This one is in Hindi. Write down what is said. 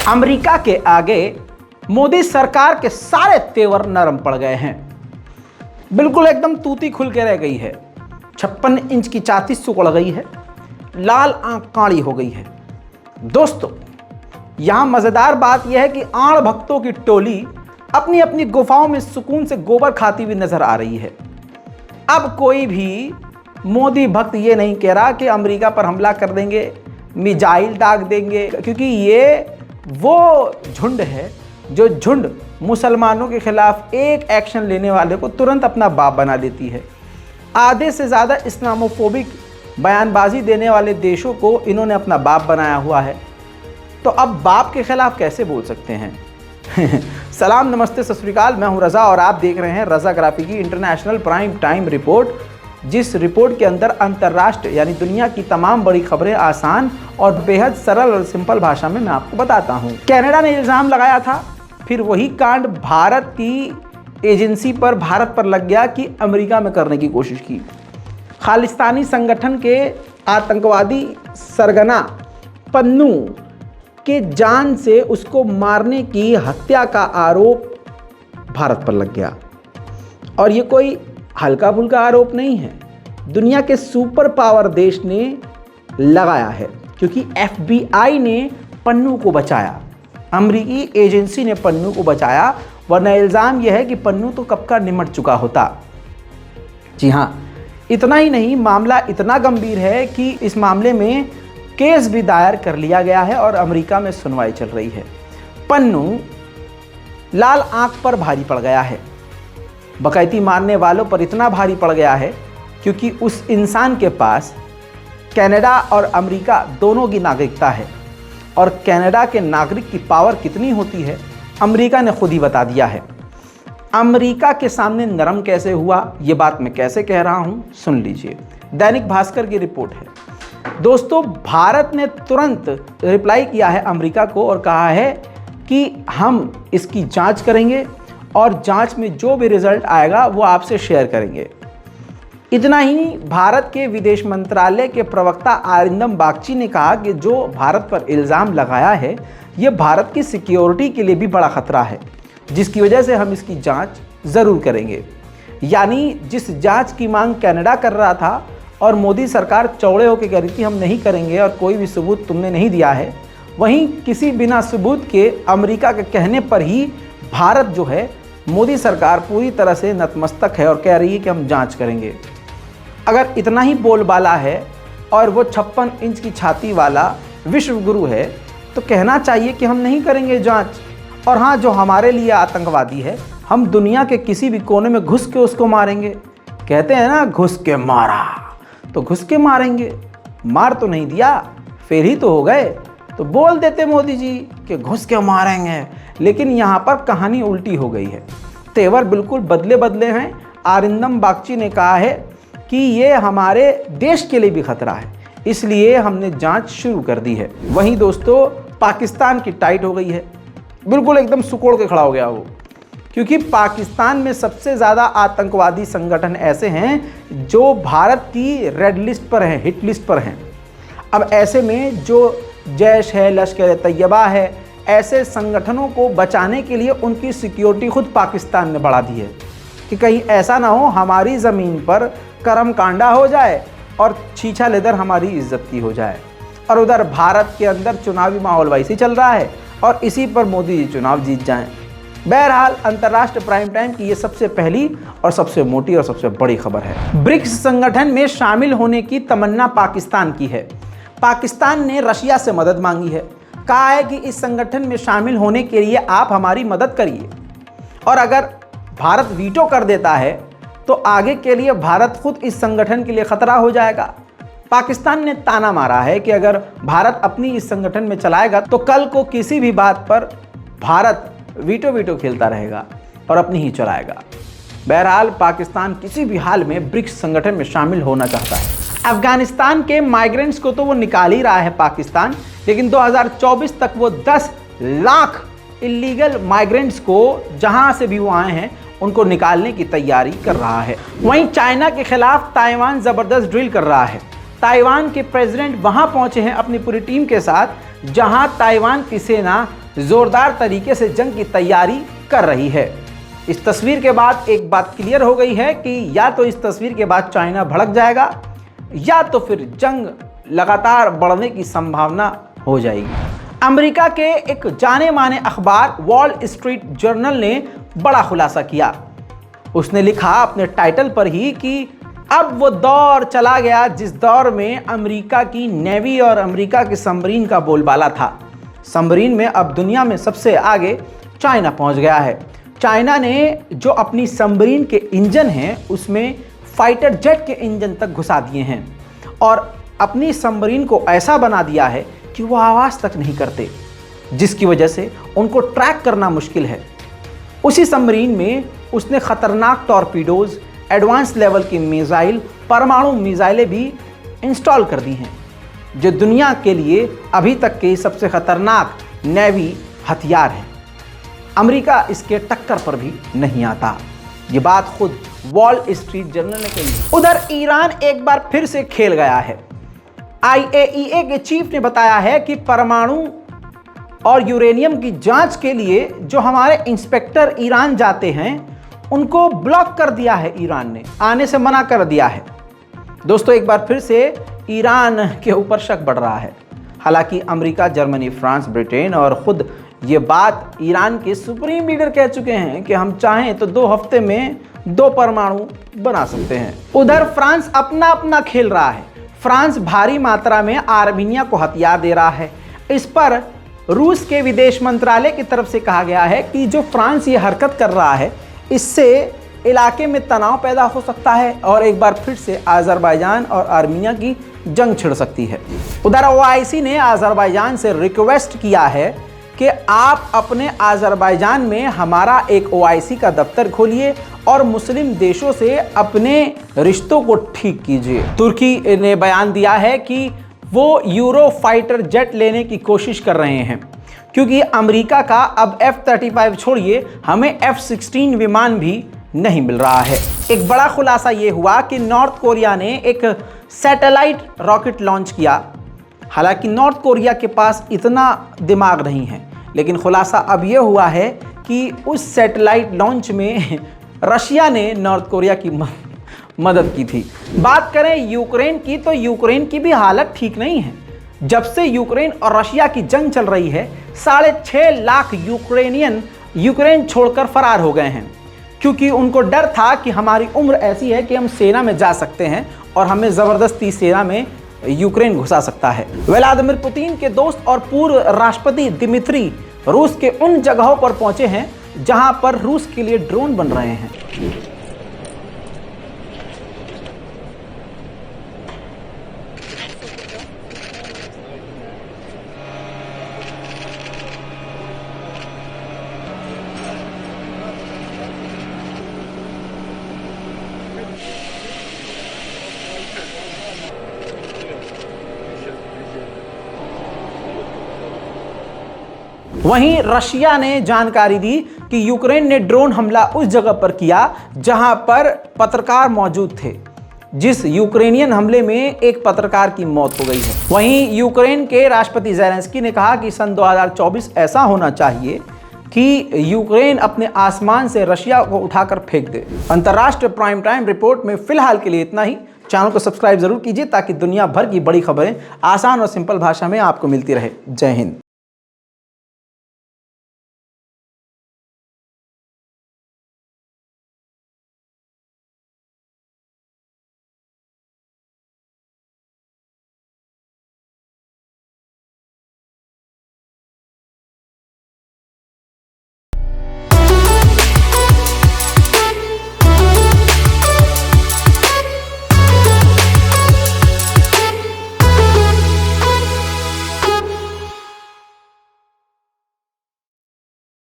अमेरिका के आगे मोदी सरकार के सारे तेवर नरम पड़ गए हैं। बिल्कुल एकदम तूती खुल के रह गई है। 56 इंच की छाती सुकड़ गई है, लाल आंख काली हो गई है। दोस्तों, यहां मजेदार बात यह है कि आड़ भक्तों की टोली अपनी अपनी गुफाओं में सुकून से गोबर खाती हुई नजर आ रही है। अब कोई भी मोदी भक्त ये नहीं कह रहा कि अमेरिका पर हमला कर देंगे, मिसाइल दाग देंगे, क्योंकि ये वो झुंड है जो झुंड मुसलमानों के खिलाफ एक एक्शन लेने वाले को तुरंत अपना बाप बना देती है। आधे से ज़्यादा इस्लामोफोबिक बयानबाजी देने वाले देशों को इन्होंने अपना बाप बनाया हुआ है, तो अब बाप के खिलाफ कैसे बोल सकते हैं? सलाम, नमस्ते, सत श्री अकाल। मैं हूं रज़ा और आप देख रहे हैं रज़ा ग्राफी की इंटरनेशनल प्राइम टाइम रिपोर्ट, जिस रिपोर्ट के अंदर अंतर्राष्ट्रीय यानी दुनिया की तमाम बड़ी खबरें आसान और बेहद सरल और सिंपल भाषा में मैं आपको बताता हूं। कनाडा ने इल्ज़ाम लगाया था, फिर वही कांड भारत की एजेंसी पर भारत पर लग गया कि अमेरिका में करने की कोशिश की। खालिस्तानी संगठन के आतंकवादी सरगना पन्नू के जान से उसको मारने की हत्या का आरोप भारत पर लग गया। और ये कोई हल्का फुल्का आरोप नहीं है, दुनिया के सुपर पावर देश ने लगाया है, क्योंकि FBI ने पन्नू को बचाया, अमरीकी एजेंसी ने पन्नू को बचाया, वरना इल्ज़ाम यह है कि पन्नू तो कब का निमट चुका होता। जी हाँ, इतना ही नहीं, मामला इतना गंभीर है कि इस मामले में केस भी दायर कर लिया गया है और अमेरिका में सुनवाई चल रही है। पन्नू लाल आंख पर भारी पड़ गया है, बकैती मारने वालों पर इतना भारी पड़ गया है क्योंकि उस इंसान के पास कनाडा और अमेरिका दोनों की नागरिकता है, और कनाडा के नागरिक की पावर कितनी होती है अमेरिका ने खुद ही बता दिया है। अमेरिका के सामने नरम कैसे हुआ, ये बात मैं कैसे कह रहा हूं, सुन लीजिए। दैनिक भास्कर की रिपोर्ट है। दोस्तों, भारत ने तुरंत रिप्लाई किया है अमेरिका को और कहा है कि हम इसकी जांच करेंगे और जांच में जो भी रिजल्ट आएगा वो आपसे शेयर करेंगे। इतना ही, भारत के विदेश मंत्रालय के प्रवक्ता अरिंदम बागची ने कहा कि जो भारत पर इल्ज़ाम लगाया है ये भारत की सिक्योरिटी के लिए भी बड़ा खतरा है, जिसकी वजह से हम इसकी जांच ज़रूर करेंगे। यानी जिस जांच की मांग कनाडा कर रहा था और मोदी सरकार चौड़े होकर कह रही थी हम नहीं करेंगे और कोई भी सबूत तुमने नहीं दिया है, वहीं किसी बिना सबूत के अमेरिका के कहने पर ही भारत जो है, मोदी सरकार पूरी तरह से नतमस्तक है और कह रही है कि हम जांच करेंगे। अगर इतना ही बोलबाला है और वो 56 इंच की छाती वाला विश्व गुरु है तो कहना चाहिए कि हम नहीं करेंगे जांच। और हाँ, जो हमारे लिए आतंकवादी है, हम दुनिया के किसी भी कोने में घुस के उसको मारेंगे। कहते हैं ना, घुस के मारा, तो घुस के मारेंगे। मार तो नहीं दिया, फिर ही तो हो गए। तो बोल देते मोदी जी कि घुस के मारेंगे, लेकिन यहाँ पर कहानी उल्टी हो गई है। तेवर बिल्कुल बदले बदले हैं। अरिंदम बागची ने कहा है कि ये हमारे देश के लिए भी खतरा है, इसलिए हमने जांच शुरू कर दी है। वहीं दोस्तों, पाकिस्तान की टाइट हो गई है, बिल्कुल एकदम सुकोड़ के खड़ा हो गया वो, क्योंकि पाकिस्तान में सबसे ज़्यादा आतंकवादी संगठन ऐसे हैं जो भारत की रेड लिस्ट पर हैं, हिट लिस्ट पर हैं। अब ऐसे में जो जैश है, लश्कर तैयबा है, ऐसे संगठनों को बचाने के लिए उनकी सिक्योरिटी खुद पाकिस्तान ने बढ़ा दी है कि कहीं ऐसा ना हो हमारी ज़मीन पर करम कांडा हो जाए और छीछा लेदर हमारी इज्जत की हो जाए। और उधर भारत के अंदर चुनावी माहौल वैसे चल रहा है और इसी पर मोदी जी चुनाव जीत जाएं। बहरहाल, अंतर्राष्ट्रीय प्राइम टाइम की ये सबसे पहली और सबसे मोटी और सबसे बड़ी खबर है। ब्रिक्स संगठन में शामिल होने की तमन्ना पाकिस्तान की है। पाकिस्तान ने रशिया से मदद मांगी है, कहा है कि इस संगठन में शामिल होने के लिए आप हमारी मदद करिए, और अगर भारत वीटो कर देता है तो आगे के लिए भारत खुद इस संगठन के लिए खतरा हो जाएगा। पाकिस्तान ने ताना मारा है कि अगर भारत अपनी इस संगठन में चलाएगा तो कल को किसी भी बात पर भारत वीटो खेलता रहेगा और अपनी ही चलाएगा। बहरहाल, पाकिस्तान किसी भी हाल में ब्रिक्स संगठन में शामिल होना चाहता है। अफगानिस्तान के माइग्रेंट्स को तो वो निकाल ही रहा है पाकिस्तान, लेकिन 2024 तक वो 10 लाख इलीगल माइग्रेंट्स को जहां से भी वो आए हैं उनको निकालने की तैयारी कर रहा है। वहीं चाइना के खिलाफ ताइवान जबरदस्त ड्रिल कर रहा है। ताइवान के प्रेसिडेंट वहां पहुंचे हैं अपनी पूरी टीम के साथ, जहां ताइवान की सेना जोरदार तरीके से जंग की तैयारी कर रही है। इस तस्वीर के बाद एक बात क्लियर हो गई है कि या तो इस तस्वीर के बाद चाइना भड़क जाएगा या तो फिर जंग लगातार बढ़ने की संभावना हो जाएगी। अमेरिका के एक जाने माने अखबार वॉल स्ट्रीट जर्नल ने बड़ा खुलासा किया। उसने लिखा अपने टाइटल पर ही कि अब वो दौर चला गया जिस दौर में अमेरिका की नेवी और अमेरिका के सबमरीन का बोलबाला था। सबमरीन में अब दुनिया में सबसे आगे चाइना पहुंच गया है। चाइना ने जो अपनी सबमरीन के इंजन हैं उसमें फाइटर जेट के इंजन तक घुसा दिए हैं और अपनी सबमरीन को ऐसा बना दिया है कि वो आवाज़ तक नहीं करते, जिसकी वजह से उनको ट्रैक करना मुश्किल है। उसी सबमरीन में उसने खतरनाक टॉर्पीडोज, एडवांस लेवल की मिसाइल, परमाणु मिसाइलें भी इंस्टॉल कर दी हैं, जो दुनिया के लिए अभी तक के सबसे खतरनाक नेवी हथियार है। अमेरिका इसके टक्कर पर भी नहीं आता। ये बात खुद वॉल स्ट्रीट जर्नल ने कही। उधर ईरान एक बार फिर से खेल गया है। IAEA के चीफ ने बताया है कि परमाणु और यूरेनियम की जांच के लिए जो हमारे इंस्पेक्टर ईरान जाते हैं उनको ब्लॉक कर दिया है, ईरान ने आने से मना कर दिया है। दोस्तों, एक बार फिर से ईरान के ऊपर शक बढ़ रहा है। हालांकि अमेरिका, जर्मनी, फ्रांस, ब्रिटेन और खुद ये बात ईरान के सुप्रीम लीडर कह चुके हैं कि हम चाहें तो 2 हफ्ते में 2 परमाणु बना सकते हैं। उधर फ्रांस अपना अपना खेल रहा है। फ्रांस भारी मात्रा में आर्मीनिया को हथियार दे रहा है। इस पर रूस के विदेश मंत्रालय की तरफ से कहा गया है कि जो फ्रांस ये हरकत कर रहा है इससे इलाके में तनाव पैदा हो सकता है और एक बार फिर से अज़रबैजान और आर्मीनिया की जंग छिड़ सकती है। उधर OIC ने अज़रबैजान से रिक्वेस्ट किया है कि आप अपने अज़रबैजान में हमारा एक OIC का दफ्तर खोलिए और मुस्लिम देशों से अपने रिश्तों को ठीक कीजिए। तुर्की ने बयान दिया है कि वो यूरो फाइटर जेट लेने की कोशिश कर रहे हैं क्योंकि अमेरिका का अब F-35 छोड़िए, हमें F-16 विमान भी नहीं मिल रहा है। एक बड़ा खुलासा ये हुआ कि नॉर्थ कोरिया ने एक सैटेलाइट रॉकेट लॉन्च किया। हालांकि नॉर्थ कोरिया के पास इतना दिमाग नहीं है, लेकिन खुलासा अब यह हुआ है कि उस सैटेलाइट लॉन्च में रशिया ने नॉर्थ कोरिया की मदद की थी। बात करें यूक्रेन की तो यूक्रेन की भी हालत ठीक नहीं है। जब से यूक्रेन और रशिया की जंग चल रही है 6.5 लाख यूक्रेनियन यूक्रेन छोड़कर फरार हो गए हैं क्योंकि उनको डर था कि हमारी उम्र ऐसी है कि हम सेना में जा सकते हैं और हमें ज़बरदस्ती सेना में यूक्रेन घुसा सकता है। व्लादिमीर पुतिन के दोस्त और पूर्व राष्ट्रपति दिमित्री रूस के उन जगहों पर पहुंचे हैं जहां पर रूस के लिए ड्रोन बन रहे हैं। वहीं रशिया ने जानकारी दी कि यूक्रेन ने ड्रोन हमला उस जगह पर किया जहां पर पत्रकार मौजूद थे। जिस यूक्रेनियन हमले में एक पत्रकार की मौत हो गई है। वहीं यूक्रेन के राष्ट्रपति ज़ेलेंस्की ने कहा कि सन 2024 ऐसा होना चाहिए कि यूक्रेन अपने आसमान से रशिया को उठाकर फेंक दे। अंतर्राष्ट्रीय प्राइम टाइम रिपोर्ट में फिलहाल के लिए इतना ही। चैनल को सब्सक्राइब जरूर कीजिए ताकि दुनिया भर की बड़ी खबरें आसान और सिंपल भाषा में आपको मिलती रहे। जय हिंद।